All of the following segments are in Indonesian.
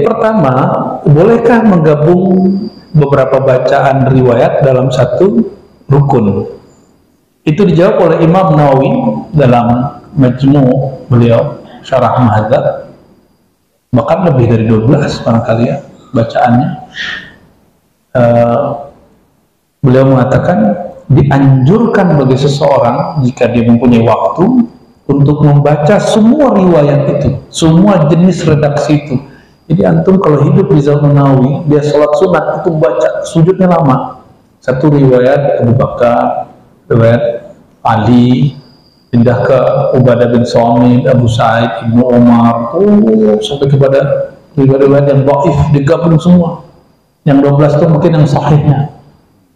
pertama, bolehkah menggabung beberapa bacaan riwayat dalam satu rukun? Itu dijawab oleh Imam Nawawi dalam Majmu' beliau Syarah Muhadzab, bahkan lebih dari 12 barangkali ya bacaannya. Beliau mengatakan dianjurkan bagi seseorang jika dia mempunyai waktu untuk membaca semua riwayat itu, semua jenis redaksi itu. Jadi antum kalau hidup di zaman Nawawi, dia sholat sunat itu baca sujudnya lama. Satu riwayat Abu Bakar, riwayat Ali, pindah ke Ubadah bin Samit, Abu Sa'id, Ibnu Umar, sampai kepada riwayat yang dhaif digabung semua. Yang 12 itu mungkin yang sahihnya.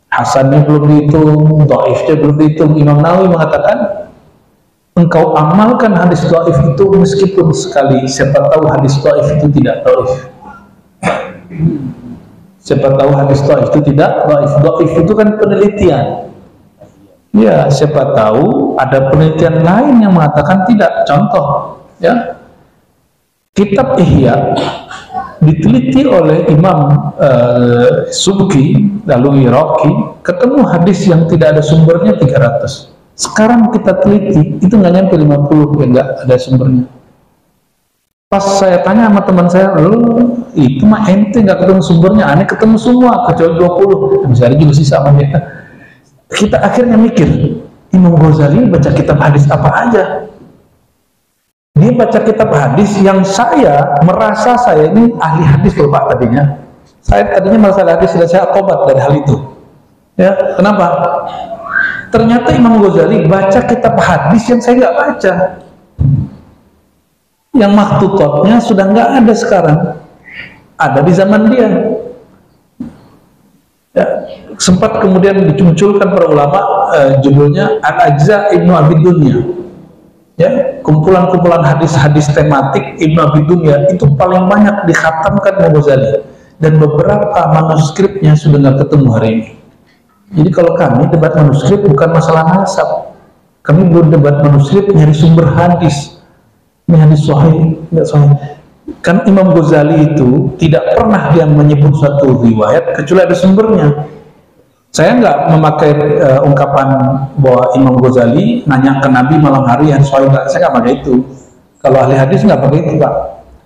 Hasannya belum dihitung, dhaifnya belum dihitung. Imam Nawawi mengatakan, engkau amalkan hadis dhaif itu meskipun sekali, siapa tahu hadis dhaif itu tidak dhaif. Siapa tahu hadis dhaif itu tidak dhaif. Dhaif itu kan penelitian. Ya, siapa tahu ada penelitian lain yang mengatakan tidak. Contoh, ya, kitab Ihya diteliti oleh Imam Subki lalu Iraqi, ketemu hadis yang tidak ada sumbernya 300. Sekarang kita teliti itu nggak nyampe 50, ya nggak ada sumbernya. Pas saya tanya sama teman saya, itu mah ente nggak ketemu sumbernya, aneh ketemu semua kecuali 20. Bisa ada juga sisa sama dia. Kita akhirnya mikir, Imam Ghazali baca kitab hadis apa aja? Dia baca kitab hadis yang saya merasa saya ini ahli hadis loh Pak tadinya. Saya tadinya masalah hadis dan saya tobat dari hal itu. Ya, kenapa? Ternyata Imam Ghazali baca kitab hadis yang saya nggak baca. Yang maktutotnya sudah nggak ada sekarang. Ada di zaman dia. Ya, sempat kemudian dimunculkan para ulama judulnya Al-Ajza Ibnu Abi Dunya. Ya, kumpulan-kumpulan hadis-hadis tematik Ibnu Abi Dunya itu paling banyak dikhatamkan Imam Ghazali, dan beberapa manuskripnya sudah nggak ketemu hari ini. Jadi kalau kami debat manuskrip bukan masalah nasab, kami berdebat manuskrip nyari sumber hadis. Ini hadis sahih, tidak sahih. Kan Imam Ghazali itu tidak pernah dia menyebut suatu riwayat kecuali ada sumbernya. Saya nggak memakai ungkapan bahwa Imam Ghazali nanya ke Nabi malam hari yang sahih, saya nggak pakai itu. Kalau ahli hadis nggak pakai itu Pak.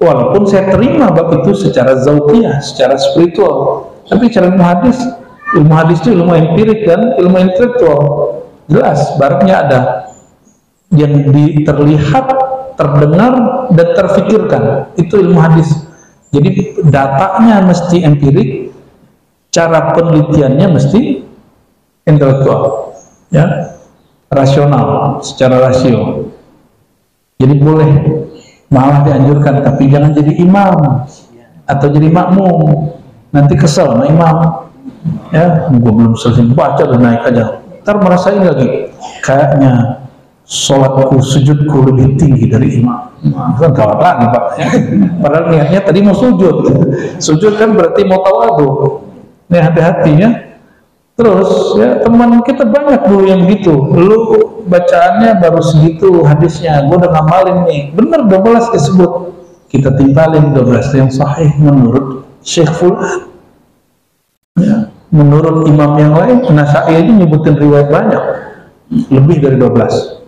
Walaupun saya terima bab itu secara zauqiyah, secara spiritual, tapi secara ilmu hadis itu ilmu empirik dan ilmu intelektual. Jelas barangnya ada yang terlihat, terdengar dan terfikirkan, itu ilmu hadis. Jadi datanya mesti empirik, cara penelitiannya mesti intelektual, ya, rasional, secara rasio. Jadi boleh, malah dianjurkan, tapi jangan jadi imam atau jadi makmum, nanti kesel sama imam. Ya, gue belum selesai baca udah naik aja, ntar merasain lagi kayaknya sholatku, sujudku lebih tinggi dari imam. Kan gawat lagi Pak. Padahal niatnya tadi mau sujud. Sujud kan berarti mau tawadu. Ini hati-hatinya. Terus ya, teman kita banyak dulu yang begitu. Lu bacaannya baru segitu hadisnya, gue udah ngamalin nih. Bener 12 disebut. Kita timpalin 12 yang sahih menurut Syekh Fulan. Ya, menurut imam yang lain, Nasa'i aja nyebutin riwayat banyak. Lebih dari 12.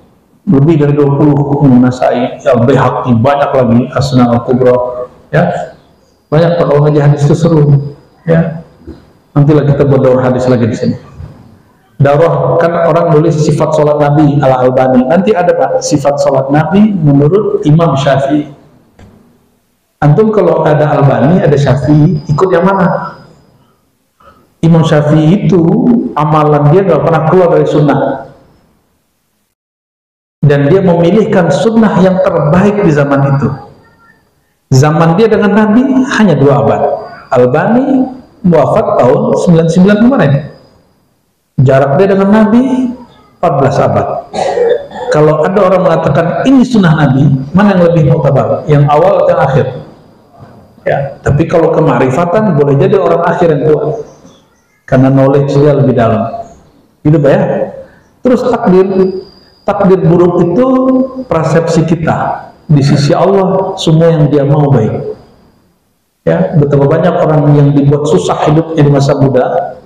Lebih dari 20 Nasa'i, Al-Baihaqi, banyak lagi, Asna Al-Kubra, ya, banyak. Kalau ngaji hadis itu seru, ya. Nantilah kita buat daurah hadis lagi di sini. Daurah kan orang nulis sifat sholat Nabi ala Albani. Nanti ada Pak sifat sholat Nabi menurut Imam Syafi'i. Antum kalau ada Albani, ada Syafi'i, ikut yang mana? Imam Syafi'i itu amalan dia nggak pernah keluar dari sunnah. Dan dia memilihkan sunnah yang terbaik di zaman itu. Zaman dia dengan Nabi hanya 2 abad. Albani wafat tahun 99 kemarin. Jarak dia dengan Nabi 14 abad. Kalau ada orang mengatakan ini sunnah Nabi, mana yang lebih muktabar? Yang awal atau yang akhir? Ya, tapi kalau kemarifatan boleh jadi orang akhir yang kuat. Karena knowledge dia lebih dalam. Gitu Pak ya. Terus takdir buruk itu persepsi kita. Di sisi Allah semua yang dia mau baik. Ya, betapa banyak orang yang dibuat susah hidupnya di masa muda,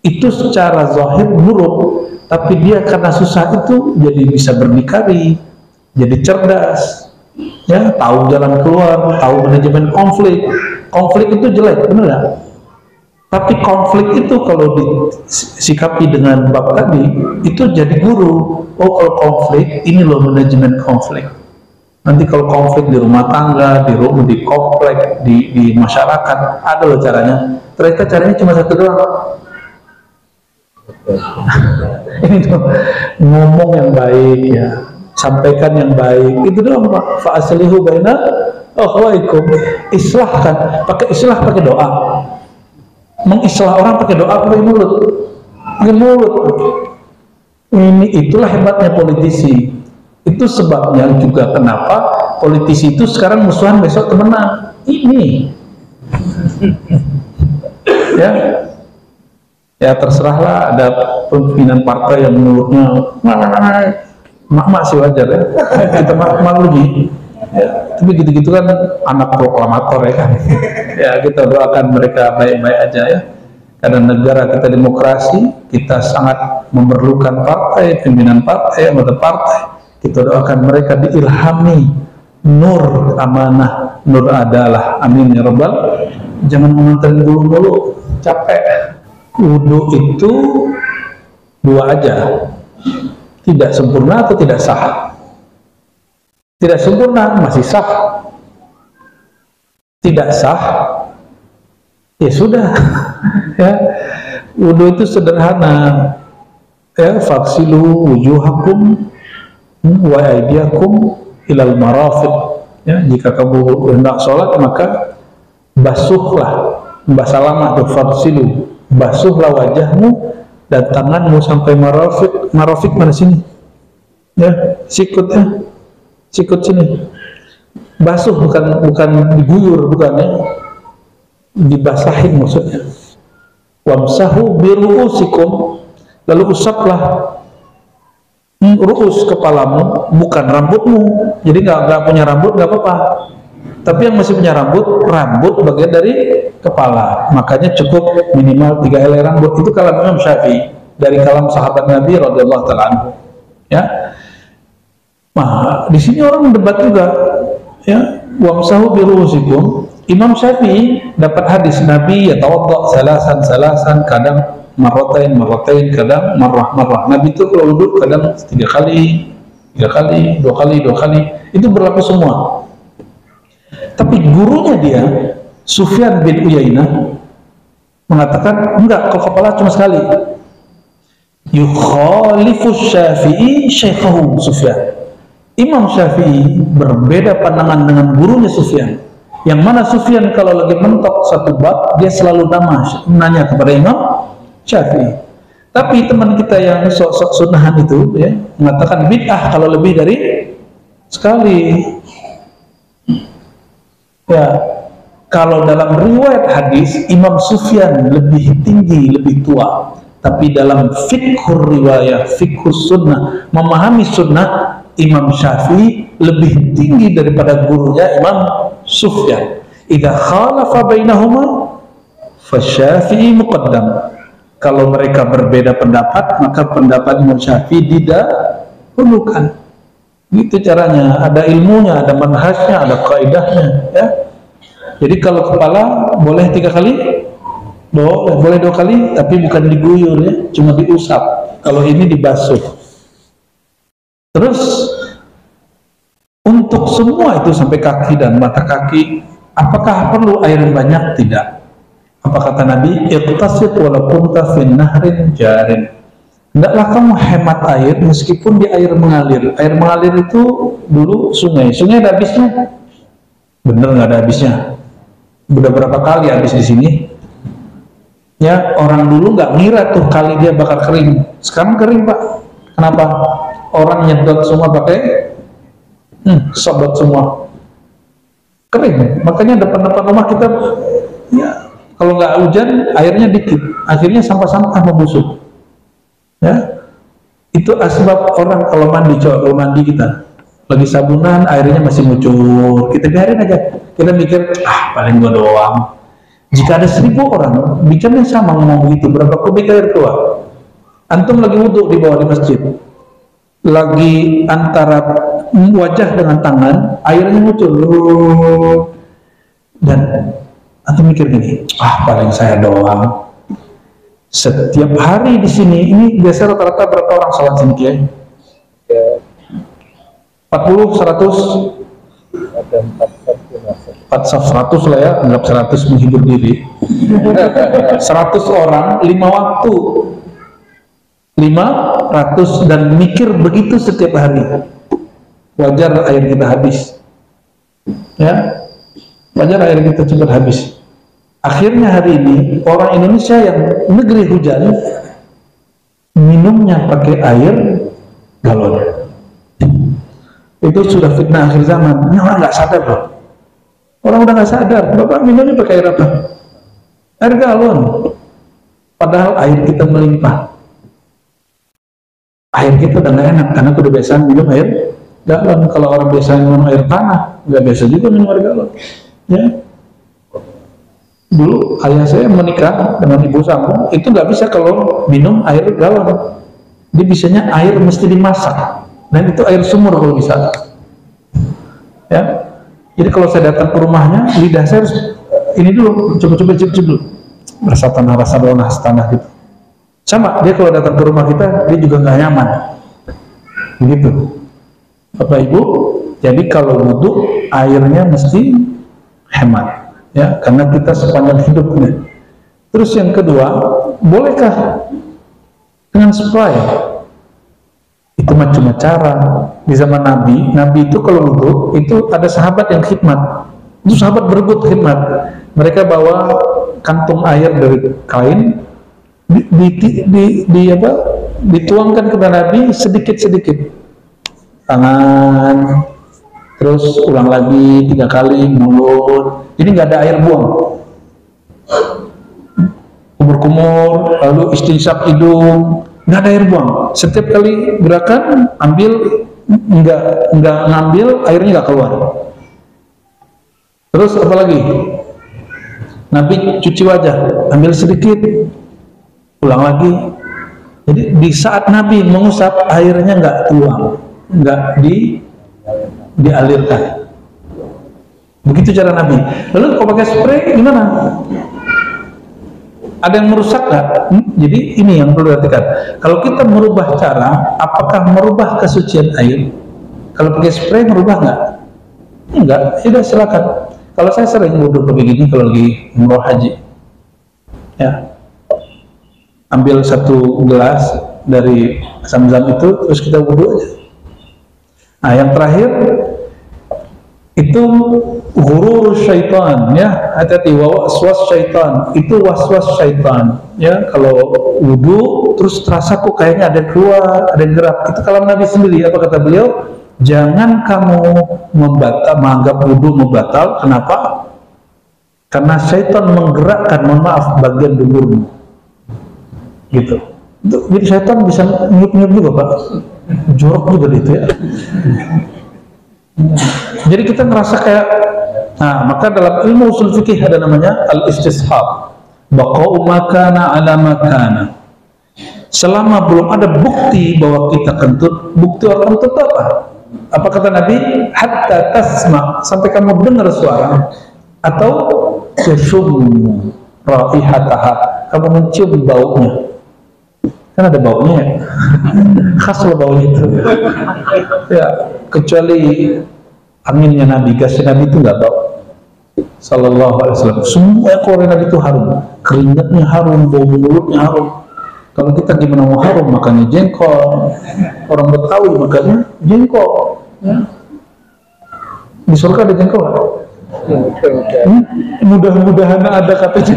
itu secara zahir buruk, tapi dia karena susah itu jadi bisa berdikari, jadi cerdas, ya, tahu jalan keluar, tahu manajemen konflik. Konflik itu jelek, benar nggak? Tapi konflik itu kalau disikapi dengan bab tadi, itu jadi guru. Oh, kalau konflik, ini loh manajemen konflik. Nanti kalau konflik di rumah tangga, di komplek, di masyarakat, ada loh caranya. Ternyata caranya cuma satu doang. Ini tuh ngomong yang baik, ya, sampaikan yang baik. Itu doang, Pak. Fa'aslihu baina akhawaikum. Islahkan, pakai islah, pakai doa. Mengislah orang pakai doa, pakai mulut. Pakai mulut. Itulah hebatnya politisi. Itu sebabnya juga kenapa politisi itu sekarang musuhan, besok temenan. Ini ya terserahlah, ada pimpinan partai yang menurutnya mak sih wajar ya, kita maklumi ya, tapi gitu-gitu kan anak proklamator ya kan. Ya, kita doakan mereka baik-baik aja ya, karena negara kita demokrasi, kita sangat memerlukan partai, pimpinan partai, anggota partai. Kita doakan mereka diilhami nur amanah, nur adalah, amin ya rabbal. Jangan mengantarin dulu capek. Wudu itu dua aja, tidak sempurna atau tidak sah. Tidak sempurna masih sah, tidak sah ya sudah. Ya, wudu itu sederhana ya, faksilu wujuhakum wa aydiyakum ilal marafiq, ya, jika kamu hendak sholat maka basuhlah, bahasa lama tuh faksilu, basuhlah wajahmu dan tanganmu sampai marafiq. Marafiq mana sini ya, sikutnya, sikut sini, basuh, bukan diguyur, bukan ya, dibasahin maksudnya. Wamsahu biru'usikum, lalu usaplah ru'us, kepalamu, bukan rambutmu. Jadi nggak punya rambut nggak apa-apa, tapi yang masih punya rambut bagian dari kepala, makanya cukup minimal 3 helai rambut. Itu kalam Imam Syafi'i dari kalam sahabat Nabi radhiyallahu ta'ala anhu. Ya, nah di sini orang debat juga ya, wamsahu biru'usikum. Imam Syafi'i dapat hadis Nabi ya tawadda salasan, kadang marratain, kadang marrah. Nabi itu kalau wudhu kadang 3 kali, 2 kali. Itu berlaku semua. Tapi gurunya dia, Sufyan bin Uyainah, mengatakan enggak, kalau kepala cuma sekali. Yukhalifu Syafi'i syaikhahu Sufyan. Imam Syafi'i berbeda pandangan dengan gurunya Sufyan. Yang mana Sufyan kalau lagi mentok satu bab, dia selalu nanya kepada Imam Syafi'i. Tapi teman kita yang sok-sok sunahan itu ya, mengatakan bid'ah kalau lebih dari sekali. Ya, kalau dalam riwayat hadis Imam Sufyan lebih tinggi, lebih tua. Tapi dalam fiqhur riwayat, fiqhus sunnah, memahami sunnah, Imam Syafi'i lebih tinggi daripada gurunya Imam Sufyan. Idza khalafa bainahuma fasyafi'i muqaddam. Kalau mereka berbeda pendapat, maka pendapat Imam Syafi'i didahulukan. Gitu caranya, ada ilmunya, ada manhajnya, ada kaidahnya ya. Jadi kalau kepala boleh 3 kali, boleh 2 kali, tapi bukan diguyur ya, cuma diusap. Kalau ini dibasuh. Terus untuk semua itu sampai kaki dan mata kaki, apakah perlu air yang banyak? Tidak. Apa kata Nabi? Iqtasid walaupun fin nahrin jarin. Hendaklah kamu hemat air meskipun di air mengalir. Air mengalir itu dulu sungai. Sungai ada habisnya? Bener nggak ada habisnya? Udah berapa kali habis di sini? Ya, orang dulu nggak ngira tuh kali dia bakal kering. Sekarang kering, Pak. Kenapa? Orang nyedot semua pakai sedot semua. Kering. Makanya depan-depan rumah kita ya, kalau nggak hujan airnya dikit, akhirnya sampah-sampah membusuk. Ya, itu asbab orang kalau mandi, coba kalau mandi kita lagi sabunan airnya masih ngucur, kita biarin aja, kita mikir paling gua doang. Jika ada 1000 orang bicaranya sama ngomong begitu, berapa kubik air keluar? Antum lagi wudhu di bawah di masjid, lagi antara wajah dengan tangan airnya ngucur, dan antum mikir gini, paling saya doang. Setiap hari di sini, ini biasa rata-rata berapa orang sholat sini Kiai? 40, 100? Ada 4 saf 100 lah ya, anggap 100 menghibur diri. 100 orang, 5 waktu. 500 dan mikir begitu setiap hari. Wajar air kita habis. Ya, wajar air kita cepat habis. Akhirnya hari ini orang Indonesia yang negeri hujan minumnya pakai air galon. Itu sudah fitnah akhir zaman. Ini orang nggak sadar loh. Orang udah nggak sadar. Bapak minumnya pakai air apa? Air galon. Padahal air kita melimpah. Air kita udah nggak enak karena udah biasa minum air galon. Kalau orang biasa minum air tanah, nggak biasa juga minum air galon. Ya. Dulu ayah saya menikah dengan ibu sambung, itu nggak bisa kalau minum air galon. Dia bisanya air mesti dimasak. Dan itu air sumur kalau bisa. Ya, jadi kalau saya datang ke rumahnya, lidah saya harus ini dulu, coba-coba cip dulu, rasa tanah, rasa tanah gitu. Sama, dia kalau datang ke rumah kita, dia juga nggak nyaman. Begitu, Bapak Ibu. Jadi kalau wudhu, airnya mesti hemat, ya, karena kita sepanjang hidupnya. Terus yang kedua, bolehkah dengan spray? Itu macam cara. Di zaman Nabi itu kalau wudhu itu ada sahabat yang khidmat. Itu sahabat berebut khidmat. Mereka bawa kantung air dari kain, dituangkan kepada Nabi sedikit-sedikit. Tangan, terus ulang lagi 3 kali mulut. Jadi nggak ada air buang. Kumur-kumur, lalu istinsyak hidung. Nggak ada air buang. Setiap kali gerakan ambil, nggak ngambil, airnya nggak keluar. Terus apa lagi? Nabi cuci wajah, ambil sedikit, ulang lagi. Jadi di saat Nabi mengusap, airnya nggak keluar, nggak dialirkan. Begitu cara Nabi. Lalu kalau pakai spray gimana? Ada yang merusak nggak? Jadi ini yang perlu diperhatikan. Kalau kita merubah cara, apakah merubah kesucian air? Kalau pakai spray merubah nggak? Enggak. Sudah silakan. Kalau saya sering wudhu pakai gini kalau lagi umroh haji, ya, ambil 1 gelas dari zam-zam itu, terus kita wudhu aja. Nah, yang terakhir itu ghurur syaitan, ya, hati-hati, waswas syaitan, itu waswas syaitan, ya. Kalau wudhu terus terasa kok kayaknya ada keluar, ada gerak, itu kalam Nabi sendiri. Apa kata beliau? Jangan kamu menganggap wudhu membatal. Kenapa? Karena syaitan menggerakkan, mohon maaf, bagian dulurmu, gitu. Jadi syaitan bisa nyup-nyup juga, Pak, jorok juga itu, ya. Jadi kita ngerasa kayak, nah, maka dalam ilmu usul fikih ada namanya al-istishab, baqa'u makana ala makana. Selama belum ada bukti bahwa kita kentut, bukti orang kentut apa? Apa kata Nabi? Hatta tasma, sampai kamu dengar suara, atau tashum raihataha, kamu mencium baunya. Kan ada baunya, ya? Khas loh baunya itu. Ya, kecuali anginnya Nabi, gasnya Nabi itu nggak bau. Sallallahu alaihi wasallam. Semua yang keluar Nabi itu harum, keringatnya harum, bau mulutnya harum. Kalau kita gimana mau harum, makannya jengkol. Orang Betawi makannya jengkol, ya. Di surga ada jengkol. Mudah-mudahan ada, katanya.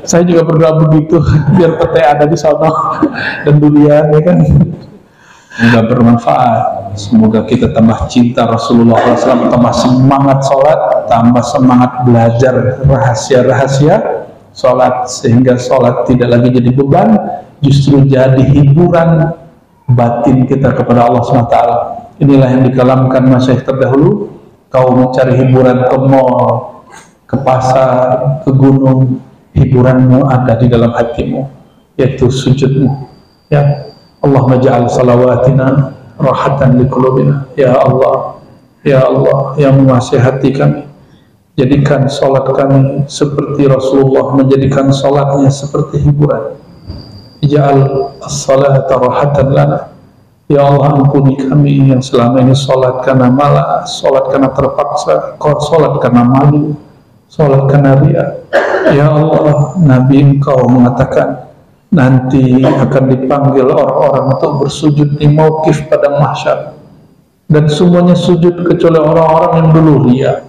Saya juga berdoa begitu, biar pete ada di sana dan durian, ya kan. Semoga bermanfaat. Semoga kita tambah cinta Rasulullah SAW, tambah semangat sholat, tambah semangat belajar rahasia-rahasia sholat, sehingga sholat tidak lagi jadi beban, justru jadi hiburan batin kita kepada Allah SWT. Inilah yang dikalamkan masyayikh terdahulu. Kau mencari hiburan ke mall, ke pasar, ke gunung, hiburanmu ada di dalam hatimu, yaitu sujudmu. Ya Allahumma ja'al salawatina rahatan liqulubina. Ya Allah, ya Allah yang menguasai hati kami, jadikan salat kami seperti Rasulullah menjadikan salatnya seperti hiburan. Ja'al as-salata rahatan lana. Ya Allah, ampuni kami yang selama ini salat karena malas, salat karena terpaksa, salat karena malu, salat karena riya. Ya Allah, Nabi Engkau mengatakan nanti akan dipanggil orang-orang untuk bersujud di mauqif pada mahsyar, dan semuanya sujud kecuali orang-orang yang dulu riya,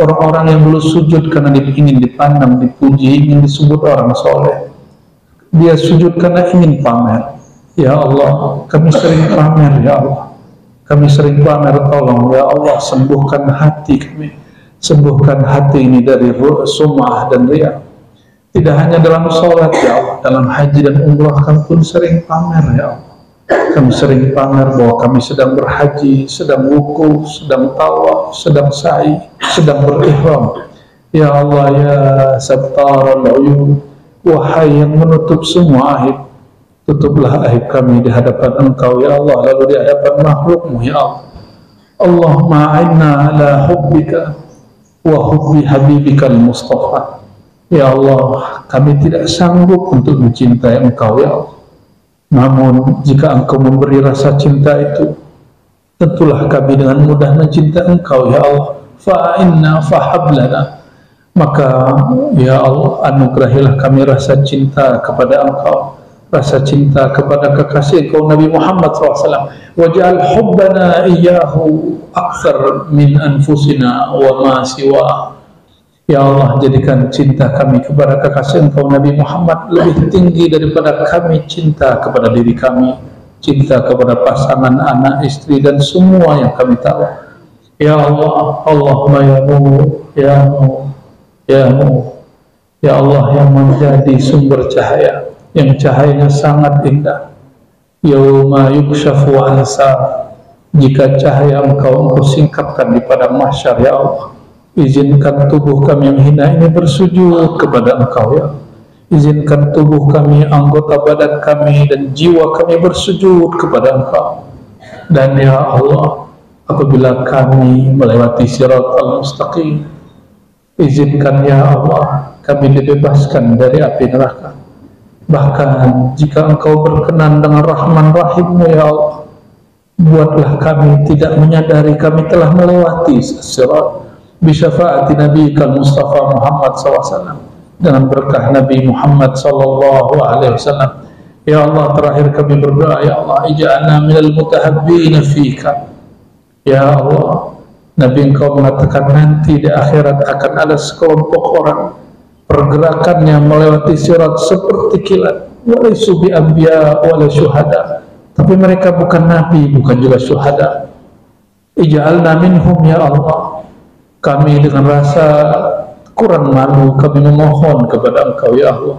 orang-orang yang dulu sujud karena ingin dipandang, dipuji, ingin disebut orang soleh. Dia sujud karena ingin pamer. Ya Allah, kami sering pamer. Ya Allah, kami sering pamer. Tolong ya Allah, sembuhkan hati kami, sembuhkan hati ini dari sum'ah dan riya. Tidak hanya dalam sholat ya Allah, dalam haji dan umrah kami pun sering pamer ya Allah. Kami sering pamer bahwa kami sedang berhaji, sedang wukuf, sedang tawaf, sedang sa'i, sedang berihram. Ya Allah, ya Sattar al-Uyub, wahai yang menutup semua aib, tutuplah aib kami di hadapan Engkau ya Allah, lalu di hadapan makhlukmu ya Allah. Allahumma a'inna ala hubbika wa hubbi habibika al-Mustafa. Ya Allah, kami tidak sanggup untuk mencintai Engkau ya Allah. Namun jika Engkau memberi rasa cinta itu, tentulah kami dengan mudah mencintai Engkau ya Allah. Fa'inna fahablana. Maka ya Allah, anugerahilah kami rasa cinta kepada Engkau, rasa cinta kepada kekasih Engkau Nabi Muhammad SAW. Waj'al hubbana iyyahu akthar min anfusina wa ma siwa. Ya Allah, jadikan cinta kami kepada kekasih Engkau Nabi Muhammad lebih tinggi daripada kami cinta kepada diri kami, cinta kepada pasangan, anak, istri, dan semua yang kami tahu. Ya Allah, Allahumma ya Nur, ya Nur, ya Nur, ya Allah yang menjadi sumber cahaya, yang cahayanya sangat indah. Yauma yukshafu ansa, jika cahaya Engkau singkapkan di padang mahsyar ya Allah. Izinkan tubuh kami yang hina ini bersujud kepada Engkau ya. Izinkan tubuh kami, anggota badan kami, dan jiwa kami bersujud kepada Engkau. Dan ya Allah, apabila kami melewati Shiratal Mustaqim, izinkan ya Allah kami dibebaskan dari api neraka. Bahkan jika Engkau berkenan dengan Rahman Rahim-Mu ya Allah, buatlah kami tidak menyadari kami telah melewati Sirat. Bisyafaati Nabi Mustafa Muhammad SAW, dengan berkah Nabi Muhammad SAW. Ya Allah, terakhir kami berdoa, ya Allah, ij'alna minal mutahabbina fika. Ya Allah, Nabi Engkau mengatakan nanti di akhirat akan ada sekelompok orang pergerakannya melewati sirat seperti kilat, walaisu bi anbiya wala syuhada, tapi mereka bukan nabi, bukan juga syuhada. Ij'alna minhum ya Allah. Kami dengan rasa kurang malu, kami memohon kepada Engkau ya Allah,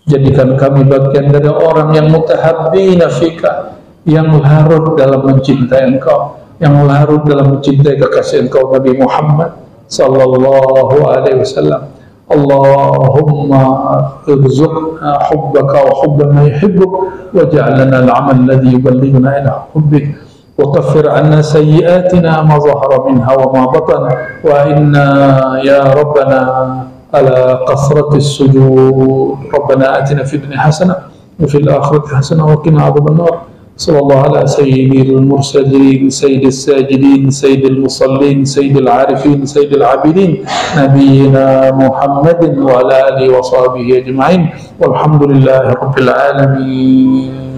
jadikan kami bagian dari orang yang mutahabbina fika, yang larut dalam mencintai Engkau, yang larut dalam mencintai kekasih Engkau Nabi Muhammad sallallahu alaihi wasallam. Allahumma irzuqna hubbaka wa hubba man yuhibbuk, waj'al lana al-'amal alladhi yuballighuna ila hubbik. وكفر عنا سيئاتنا ما ظهر منها وما بطن وإنا يا ربنا على قصرة السجود. ربنا آتنا في الدنيا حسنة وفي الآخرة حسنة وقنا عذاب النار. صلى الله على سيد المرسلين سيد الساجدين سيد المصلين سيد العارفين سيد العابدين نبينا محمد وعلى آله وصحبه أجمعين والحمد لله رب العالمين.